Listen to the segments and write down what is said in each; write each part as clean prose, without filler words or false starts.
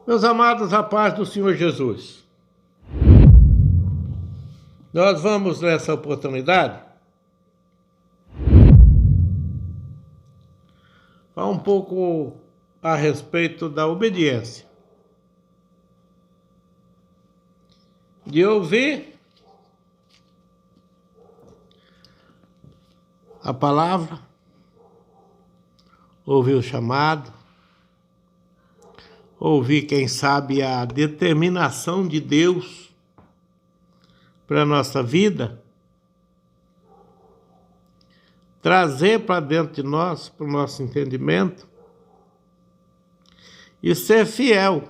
Meus amados, a paz do Senhor Jesus. Nós vamos, nessa oportunidade, falar um pouco a respeito da obediência. De ouvir a palavra, ouvir o chamado, ouvir, quem sabe, a determinação de Deus para a nossa vida, trazer para dentro de nós, para o nosso entendimento, e ser fiel,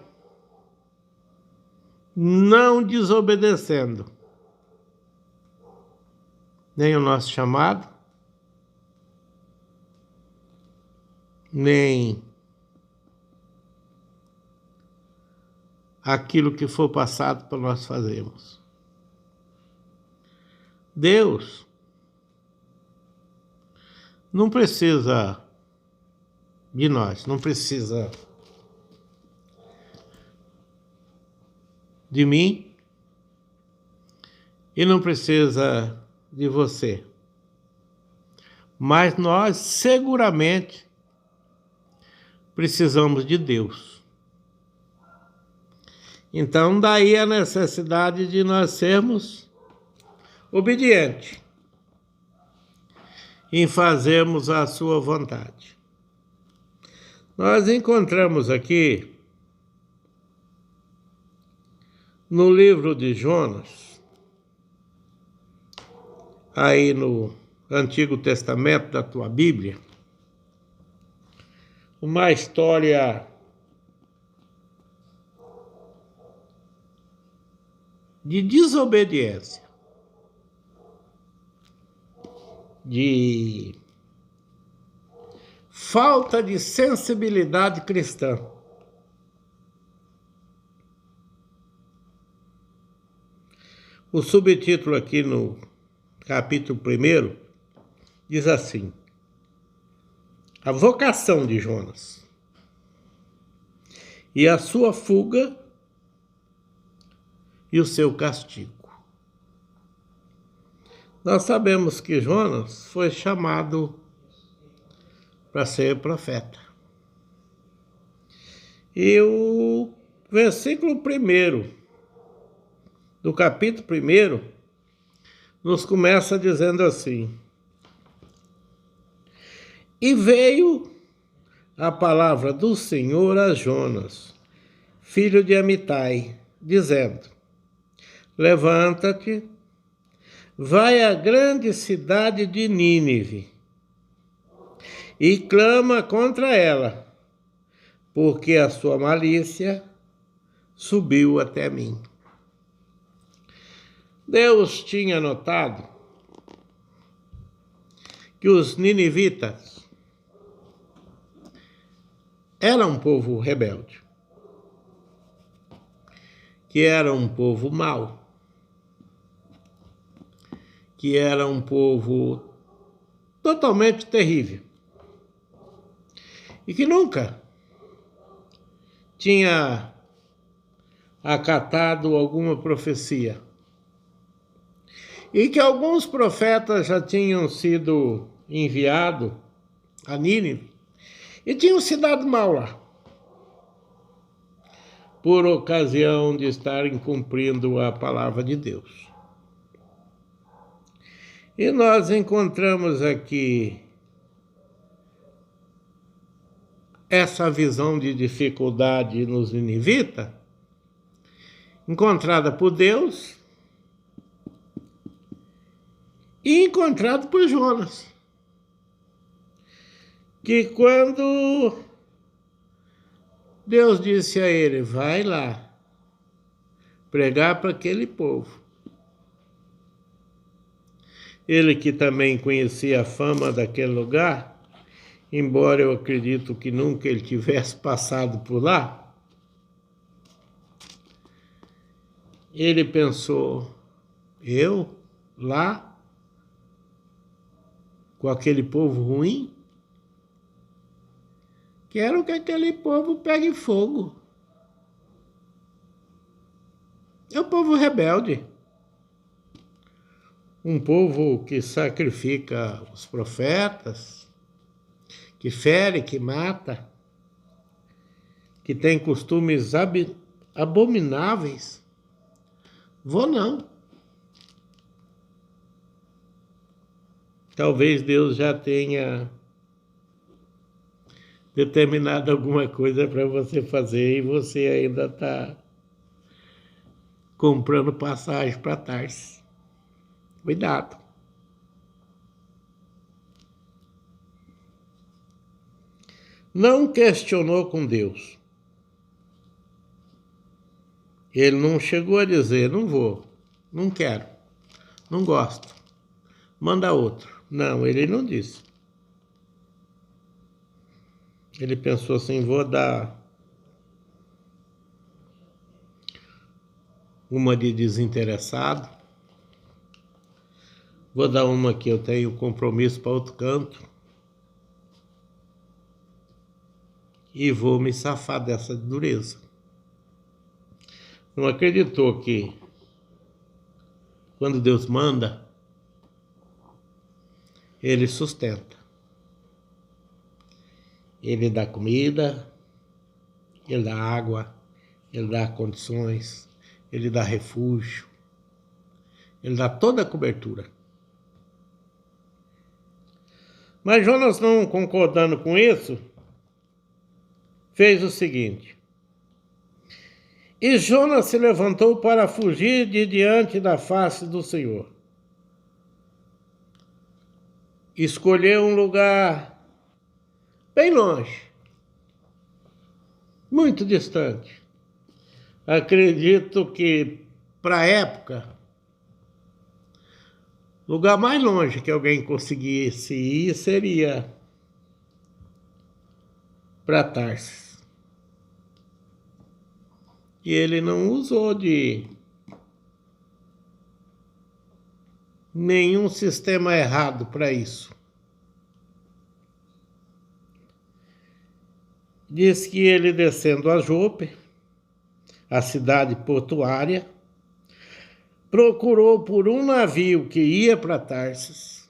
não desobedecendo nem o nosso chamado, nem aquilo que for passado para nós fazermos. Deus não precisa de nós, não precisa de mim e não precisa de você. Mas nós seguramente precisamos de Deus. Então, daí a necessidade de nós sermos obedientes em fazermos a sua vontade. Nós encontramos aqui no livro de Jonas, aí no Antigo Testamento da tua Bíblia, uma história de desobediência, de falta de sensibilidade cristã. O subtítulo aqui no capítulo 1 diz assim: a vocação de Jonas e a sua fuga e o seu castigo. Nós sabemos que Jonas foi chamado para ser profeta. E o versículo 1 do capítulo 1 nos começa dizendo assim: e veio a palavra do Senhor a Jonas, filho de Amitai, dizendo: levanta-te, vai à grande cidade de Nínive e clama contra ela, porque a sua malícia subiu até mim. Deus tinha notado que os ninivitas eram um povo rebelde, que era um povo mau, que era um povo totalmente terrível e que nunca tinha acatado alguma profecia, e que alguns profetas já tinham sido enviados a Nínive e tinham se dado mal lá, por ocasião de estarem cumprindo a palavra de Deus. E nós encontramos aqui essa visão de dificuldade nos ninivitas, encontrada por Deus e encontrado por Jonas, que quando Deus disse a ele: vai lá pregar para aquele povo, Ele que também conhecia a fama daquele lugar, embora eu acredito que nunca ele tivesse passado por lá, ele pensou, eu lá, com aquele povo ruim, quero que aquele povo pegue fogo. É um povo rebelde. Um povo que sacrifica os profetas, que fere, que mata, que tem costumes abomináveis. Vou não. Talvez Deus já tenha determinado alguma coisa para você fazer e você ainda está comprando passagem para Tarsis. Cuidado. Não questionou com Deus. Ele não chegou a dizer, não vou, não quero, não gosto, manda outro. Não, ele não disse. Ele pensou assim, vou dar uma de desinteressado, vou dar uma que eu tenho compromisso para outro canto e vou me safar dessa dureza. Não acreditou que quando Deus manda, Ele sustenta. Ele dá comida, Ele dá água, Ele dá condições, Ele dá refúgio, Ele dá toda a cobertura. Mas Jonas, não concordando com isso, fez o seguinte. E Jonas se levantou para fugir de diante da face do Senhor. Escolheu um lugar bem longe, muito distante. Acredito que, para a época, o lugar mais longe que alguém conseguisse ir seria para Tarsis. E ele não usou de nenhum sistema errado para isso. Diz que ele descendo a Jope, a cidade portuária, procurou por um navio que ia para Tarsis.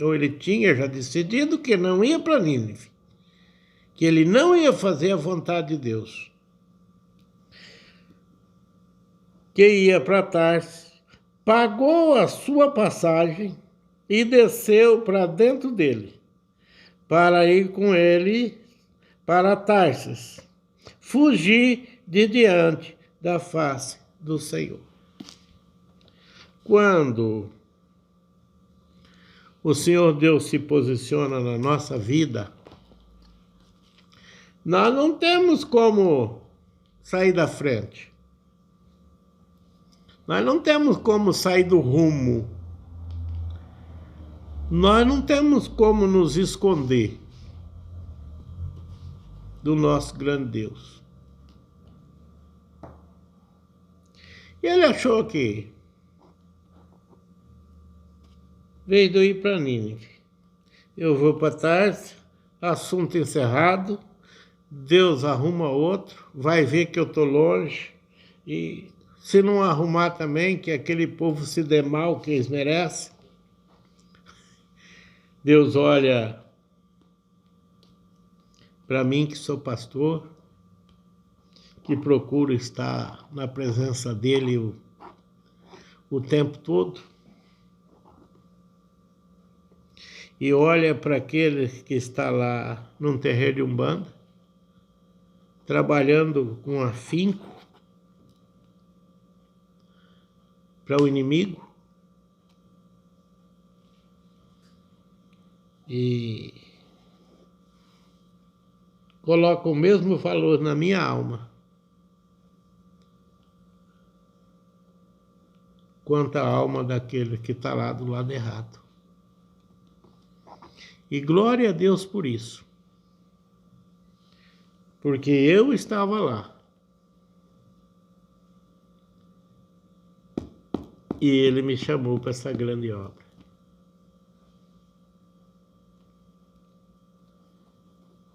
Ou ele tinha já decidido que não ia para Nínive, que ele não ia fazer a vontade de Deus, que ia para Tarsis, pagou a sua passagem e desceu para dentro dele, para ir com ele para Tarsis, fugir de diante da face do Senhor. Quando o Senhor Deus se posiciona na nossa vida, nós não temos como sair da frente. Nós não temos como sair do rumo. Nós não temos como nos esconder do nosso grande Deus. E ele achou que, em vez de eu ir para Nínive, eu vou para Tarsis, assunto encerrado, Deus arruma outro, vai ver que eu estou longe, e se não arrumar também, que aquele povo se dê mal, que eles merecem, Deus olha para mim, que sou pastor, que procuro estar na presença dele o tempo todo, e olha para aquele que está lá num terreiro de Umbanda, trabalhando com afinco para o inimigo, e coloca o mesmo valor na minha alma quanto a alma daquele que está lá do lado errado. E glória a Deus por isso. Porque eu estava lá. E ele me chamou para essa grande obra.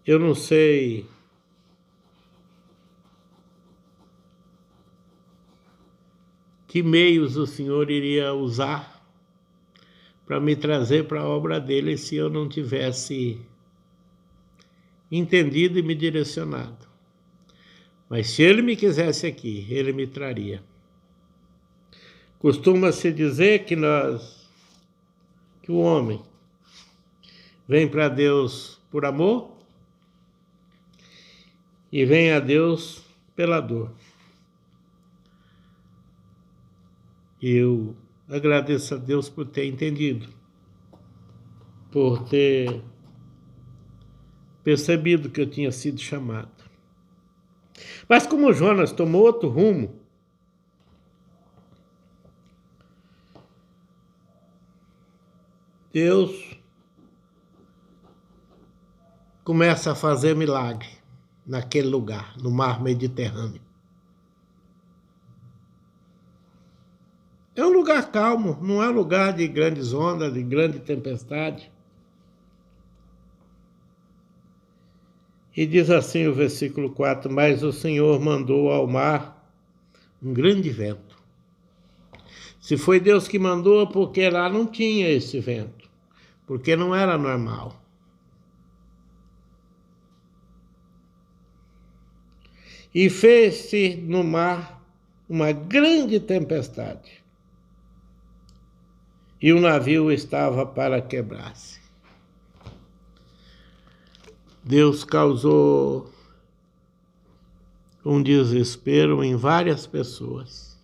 Eu não sei que meios o Senhor iria usar para me trazer para a obra dele se eu não tivesse entendido e me direcionado. Mas se ele me quisesse aqui, ele me traria. Costuma-se dizer que o homem vem para Deus por amor e vem a Deus pela dor. Eu agradeço a Deus por ter entendido, por ter percebido que eu tinha sido chamado. Mas como Jonas tomou outro rumo, Deus começa a fazer milagre naquele lugar, no mar Mediterrâneo. É um lugar calmo, não é um lugar de grandes ondas, de grande tempestade. E diz assim o versículo 4, mas o Senhor mandou ao mar um grande vento. Se foi Deus que mandou, porque lá não tinha esse vento, porque não era normal. E fez-se no mar uma grande tempestade, e o navio estava para quebrar-se. Deus causou um desespero em várias pessoas.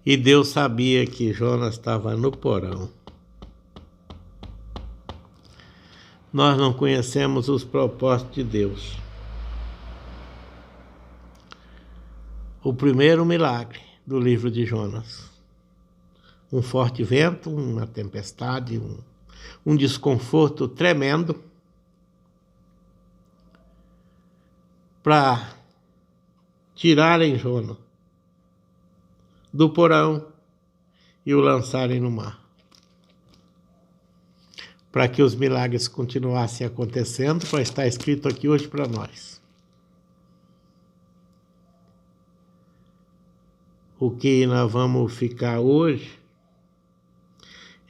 E Deus sabia que Jonas estava no porão. Nós não conhecemos os propósitos de Deus. O primeiro milagre do livro de Jonas. Um forte vento, uma tempestade, um desconforto tremendo para tirarem Jonas do porão e o lançarem no mar. Para que os milagres continuassem acontecendo, para estar escrito aqui hoje para nós. O que nós vamos ficar hoje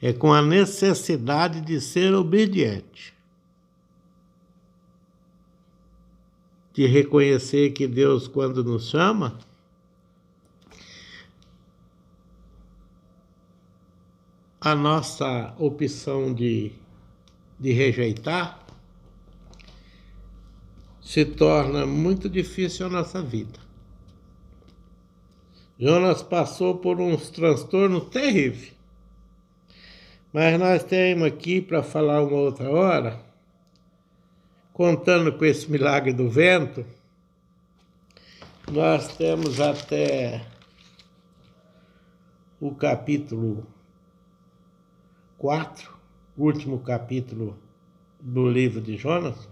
é com a necessidade de ser obediente. De reconhecer que Deus, quando nos chama, a nossa opção de rejeitar se torna muito difícil a nossa vida. Jonas passou por uns transtornos terríveis. Mas nós temos aqui para falar uma outra hora, contando com esse milagre do vento, nós temos até o capítulo 4, último capítulo do livro de Jonas.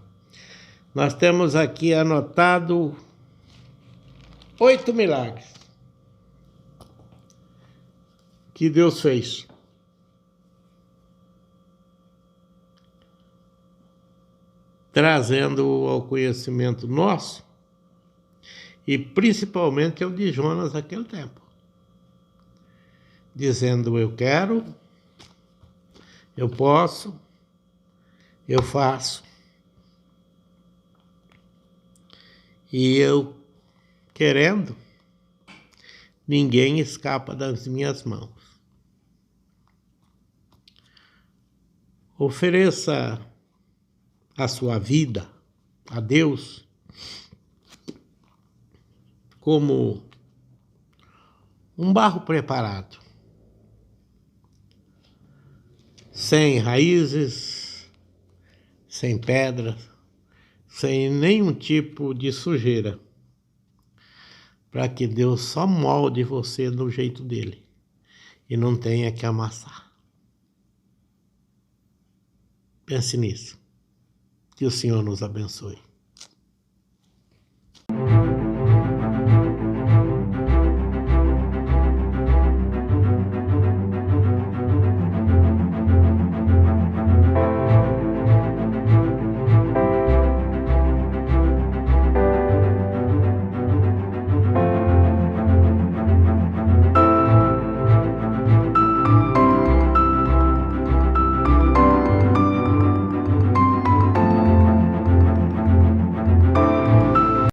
Nós temos aqui anotado 8 milagres que Deus fez. Trazendo ao conhecimento nosso, e principalmente ao de Jonas naquele tempo. Dizendo, eu quero, eu posso, eu faço. E eu querendo, ninguém escapa das minhas mãos. Ofereça a sua vida a Deus como um barro preparado, sem raízes, sem pedras, sem nenhum tipo de sujeira, para que Deus só molde você do jeito dele e não tenha que amassar. Pense nisso. Que o Senhor nos abençoe.